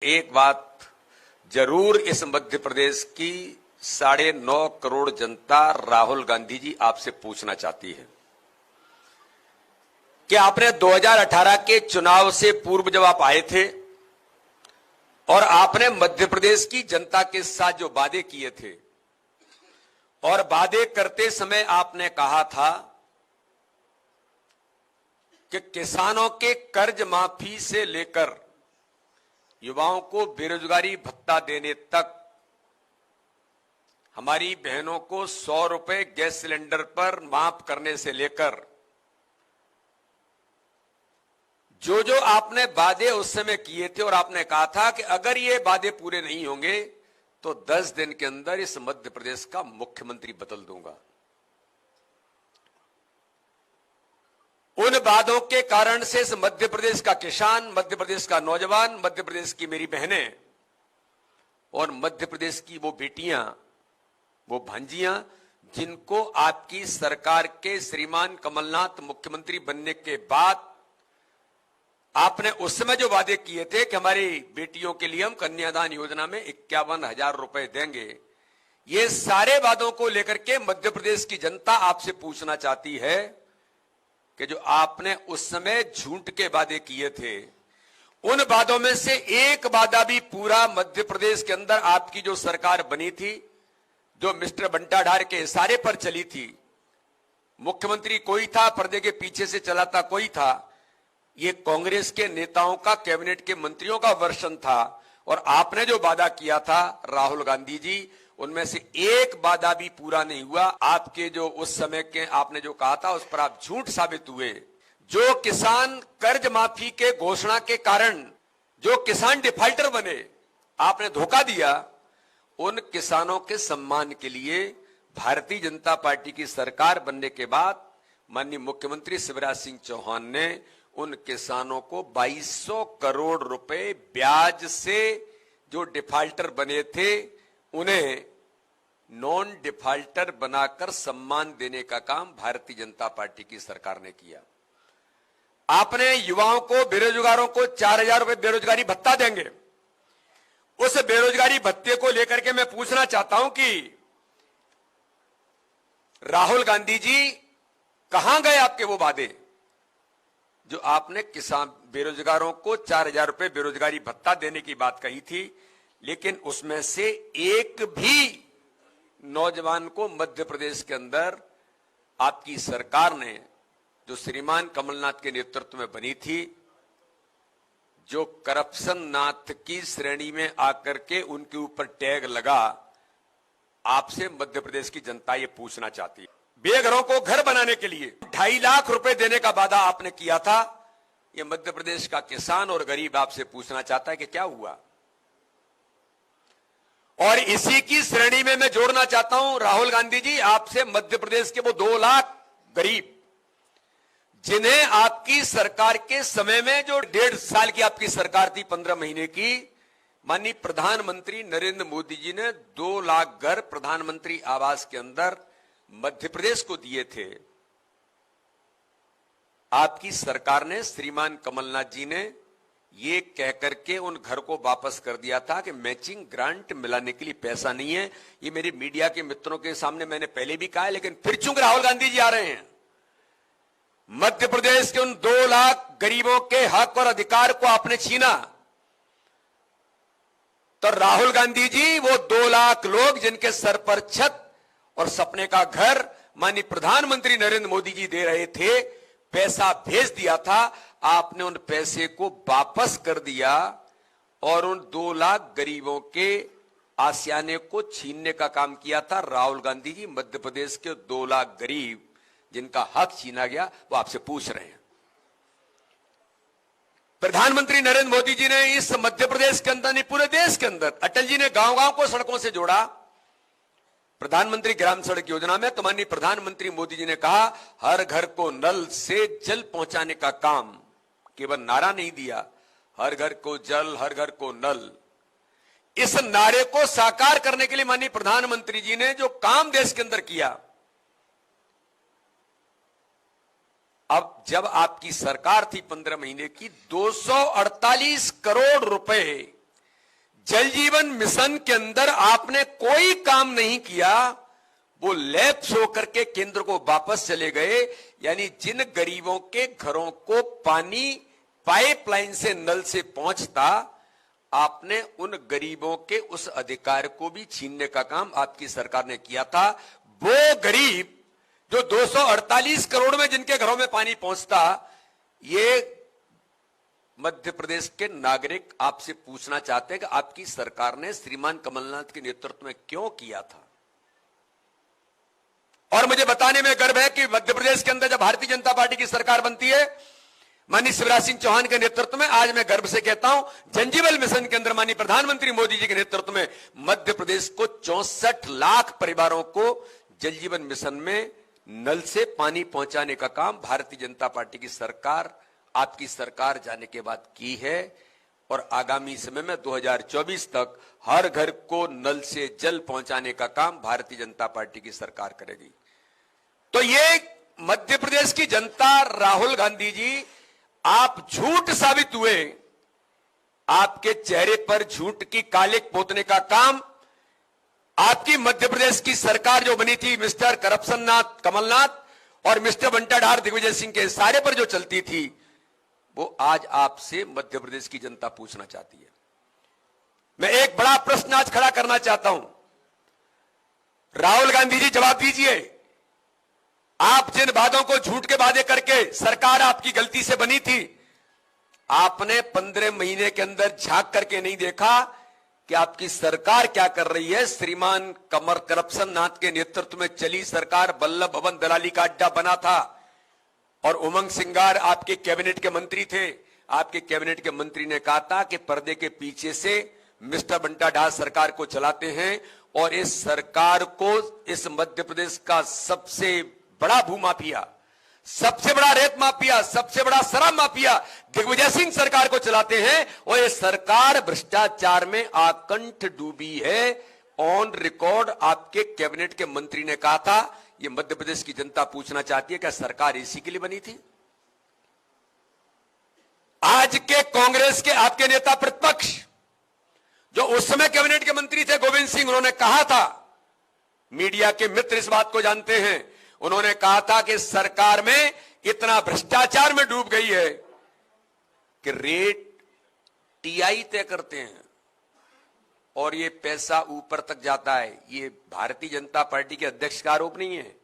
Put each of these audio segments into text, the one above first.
एक बात जरूर इस मध्य प्रदेश की 9.5 करोड़ जनता राहुल गांधी जी आपसे पूछना चाहती है कि आपने 2018 के चुनाव से पूर्व जब आप आए थे और आपने मध्य प्रदेश की जनता के साथ जो वादे किए थे और वादे करते समय आपने कहा था कि किसानों के कर्ज माफी से लेकर युवाओं को बेरोजगारी भत्ता देने तक, हमारी बहनों को 100 रुपए गैस सिलेंडर पर माफ करने से लेकर जो आपने वादे उस समय किए थे और आपने कहा था कि अगर ये वादे पूरे नहीं होंगे तो 10 दिन के अंदर इस मध्य प्रदेश का मुख्यमंत्री बदल दूंगा। उन वादों के कारण से इस मध्य प्रदेश का किसान, मध्य प्रदेश का नौजवान, मध्य प्रदेश की मेरी बहनें और मध्य प्रदेश की वो बेटियां, वो भांजियां जिनको आपकी सरकार के श्रीमान कमलनाथ मुख्यमंत्री बनने के बाद आपने उस समय जो वादे किए थे कि हमारी बेटियों के लिए हम कन्यादान योजना में 51,000 रुपए देंगे, ये सारे वादों को लेकर के मध्य प्रदेश की जनता आपसे पूछना चाहती है कि जो आपने उस समय झूठ के वादे किए थे, उन वादों में से एक वादा भी पूरा मध्य प्रदेश के अंदर आपकी जो सरकार बनी थी, जो मिस्टर बंटाढार के इशारे पर चली थी, मुख्यमंत्री कोई था, पर्दे के पीछे से चलाता कोई था, ये कांग्रेस के नेताओं का, कैबिनेट के मंत्रियों का वर्षन था। और आपने जो वादा किया था राहुल गांधी जी, उनमें से एक वादा भी पूरा नहीं हुआ। आपके जो उस समय के आपने जो कहा था उस पर आप झूठ साबित हुए। जो किसान कर्ज माफी के घोषणा के कारण जो किसान डिफाल्टर बने, आपने धोखा दिया। उन किसानों के सम्मान के लिए भारतीय जनता पार्टी की सरकार बनने के बाद माननीय मुख्यमंत्री शिवराज सिंह चौहान ने उन किसानों को 2200 करोड़ रुपए ब्याज से जो डिफाल्टर बने थे उन्हें नॉन डिफाल्टर बनाकर सम्मान देने का काम भारतीय जनता पार्टी की सरकार ने किया। आपने युवाओं को, बेरोजगारों को 4,000 रुपए बेरोजगारी भत्ता देंगे। उस बेरोजगारी भत्ते को लेकर के मैं पूछना चाहता हूं कि राहुल गांधी जी कहां गए आपके वो वादे जो आपने किसान बेरोजगारों को 4,000 रुपए बेरोजगारी भत्ता देने की बात कही थी, लेकिन उसमें से एक भी नौजवान को मध्य प्रदेश के अंदर आपकी सरकार ने, जो श्रीमान कमलनाथ के नेतृत्व में बनी थी, जो करप्शन नाथ की श्रेणी में आकर के उनके ऊपर टैग लगा, आपसे मध्य प्रदेश की जनता ये पूछना चाहती है। बेघरों को घर बनाने के लिए 2.5 लाख रुपए देने का वादा आपने किया था। ये मध्य प्रदेश का किसान और गरीब आपसे पूछना चाहता है कि क्या हुआ। और इसी की श्रेणी में मैं जोड़ना चाहता हूं राहुल गांधी जी आपसे मध्य प्रदेश के वो 2 लाख गरीब जिन्हें आपकी सरकार के समय में, जो 1.5 साल की आपकी सरकार थी, 15 महीने की, माननीय प्रधानमंत्री नरेंद्र मोदी जी ने 2 लाख घर प्रधानमंत्री आवास के अंदर मध्य प्रदेश को दिए थे। आपकी सरकार ने, श्रीमान कमलनाथ जी ने ये कहकर के उन घर को वापस कर दिया था कि मैचिंग ग्रांट मिलाने के लिए पैसा नहीं है। ये मेरे मीडिया के मित्रों के सामने मैंने पहले भी कहा है, लेकिन फिर चूंकि राहुल गांधी जी आ रहे हैं, मध्य प्रदेश के उन 2 लाख गरीबों के हक और अधिकार को आपने छीना, तो राहुल गांधी जी वो 2 लाख लोग जिनके सर पर छत और सपने का घर माननीय प्रधानमंत्री नरेंद्र मोदी जी दे रहे थे, पैसा भेज दिया था, आपने उन पैसे को वापस कर दिया और उन 2 लाख गरीबों के आशियाने को छीनने का काम किया था राहुल गांधी जी। मध्य प्रदेश के 2 लाख गरीब जिनका हक छीना गया, वो आपसे पूछ रहे हैं। प्रधानमंत्री नरेंद्र मोदी जी ने इस मध्य प्रदेश के अंदर नहीं, पूरे देश के अंदर, अटल जी ने गांव-गांव को सड़कों से जोड़ा। प्रधानमंत्री ग्राम सड़क योजना में तो माननीय प्रधानमंत्री मोदी जी ने कहा हर घर को नल से जल पहुंचाने का काम, केवल नारा नहीं दिया, हर घर को जल, हर घर को नल। इस नारे को साकार करने के लिए माननीय प्रधानमंत्री जी ने जो काम देश के अंदर किया, अब जब आपकी सरकार थी 15 महीने की, 248 करोड़ रुपए जल जीवन मिशन के अंदर आपने कोई काम नहीं किया, वो लैप्स होकर के केंद्र को वापस चले गए। यानी जिन गरीबों के घरों को पानी पाइपलाइन से नल से पहुंचता, आपने उन गरीबों के उस अधिकार को भी छीनने का काम आपकी सरकार ने किया था। वो गरीब जो 248 करोड़ में जिनके घरों में पानी पहुंचता, ये मध्य प्रदेश के नागरिक आपसे पूछना चाहते हैं कि आपकी सरकार ने श्रीमान कमलनाथ के नेतृत्व में क्यों किया था। और मुझे बताने में गर्व है कि मध्य प्रदेश के अंदर जब भारतीय जनता पार्टी की सरकार बनती है, माननीय शिवराज सिंह चौहान के नेतृत्व में, आज मैं गर्व से कहता हूं जल जीवन मिशन के अंदर माननीय प्रधानमंत्री मोदी जी के नेतृत्व में मध्य प्रदेश को 64 लाख परिवारों को जल जीवन मिशन में नल से पानी पहुंचाने का काम भारतीय जनता पार्टी की सरकार, आपकी सरकार जाने के बाद की है। और आगामी समय में 2024 तक हर घर को नल से जल पहुंचाने का काम भारतीय जनता पार्टी की सरकार करेगी। तो ये मध्य प्रदेश की जनता, राहुल गांधी जी, आप झूठ साबित हुए। आपके चेहरे पर झूठ की कालिक पोतने का काम आपकी मध्य प्रदेश की सरकार जो बनी थी, मिस्टर करप्शन नाथ कमलनाथ और मिस्टर बंटाधार दिग्विजय सिंह के इशारे पर जो चलती थी, वो आज आपसे मध्य प्रदेश की जनता पूछना चाहती है। मैं एक बड़ा प्रश्न आज खड़ा करना चाहता हूं। राहुल गांधी जी, जवाब दीजिए। आप जिन वादों को झूठ के वादे करके सरकार आपकी गलती से बनी थी, आपने 15 महीने के अंदर झांक करके नहीं देखा कि आपकी सरकार क्या कर रही है। श्रीमान कमर करप्शन नाथ के नेतृत्व में चली सरकार वल्लभ भवन दलाली का अड्डा बना था और उमंग सिंगार आपके कैबिनेट के मंत्री थे। आपके कैबिनेट के मंत्री ने कहा था कि पर्दे के पीछे से मिस्टर बंटाधार सरकार को चलाते हैं और इस सरकार को, इस मध्य प्रदेश का सबसे बड़ा भूमाफिया, सबसे बड़ा रेत माफिया, सबसे बड़ा शराब माफिया दिग्विजय सिंह सरकार को चलाते हैं और ये सरकार भ्रष्टाचार में आकंठ डूबी है। ऑन रिकॉर्ड आपके कैबिनेट के मंत्री ने कहा था। ये मध्य प्रदेश की जनता पूछना चाहती है, क्या सरकार इसी के लिए बनी थी? आज के कांग्रेस के आपके नेता प्रतिपक्ष जो उस समय कैबिनेट के मंत्री थे, गोविंद सिंह, उन्होंने कहा था, मीडिया के मित्र इस बात को जानते हैं, उन्होंने कहा था कि सरकार में इतना भ्रष्टाचार में डूब गई है कि रेट टीआई तय करते हैं और ये पैसा ऊपर तक जाता है। ये भारतीय जनता पार्टी के अध्यक्ष का आरोप नहीं है,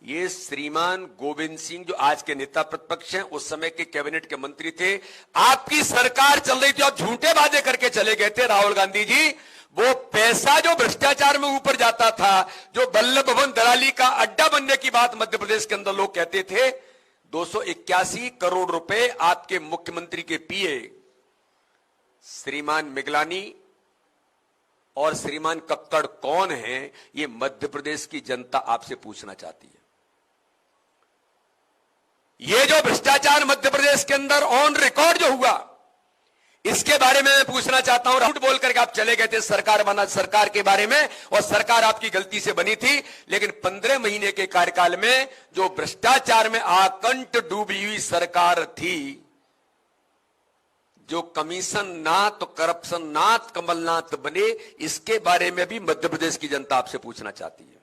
ये श्रीमान गोविंद सिंह जो आज के नेता प्रतिपक्ष हैं, उस समय के कैबिनेट के मंत्री थे। आपकी सरकार चल रही थी और झूठे वादे करके चले गए थे राहुल गांधी जी। वो पैसा जो भ्रष्टाचार में ऊपर जाता था, जो वल्लभ भवन दलाली का अड्डा बनने की बात मध्य प्रदेश के अंदर लोग कहते थे, 281 करोड़ रुपए आपके मुख्यमंत्री के पीए श्रीमान मिगलानी और श्रीमान कक्कड़ कौन है, ये मध्य प्रदेश की जनता आपसे पूछना चाहती है। ये जो भ्रष्टाचार मध्य प्रदेश के अंदर ऑन रिकॉर्ड जो हुआ, इसके बारे में मैं पूछना चाहता हूं। झूठ बोल करके आप चले गए थे सरकार बना, सरकार के बारे में, और सरकार आपकी गलती से बनी थी। लेकिन 15 महीने के कार्यकाल में जो भ्रष्टाचार में आकंठ डूबी हुई सरकार थी, जो कमीशन नाथ तो करप्शन नाथ कमलनाथ बने, इसके बारे में भी मध्य प्रदेश की जनता आपसे पूछना चाहती है।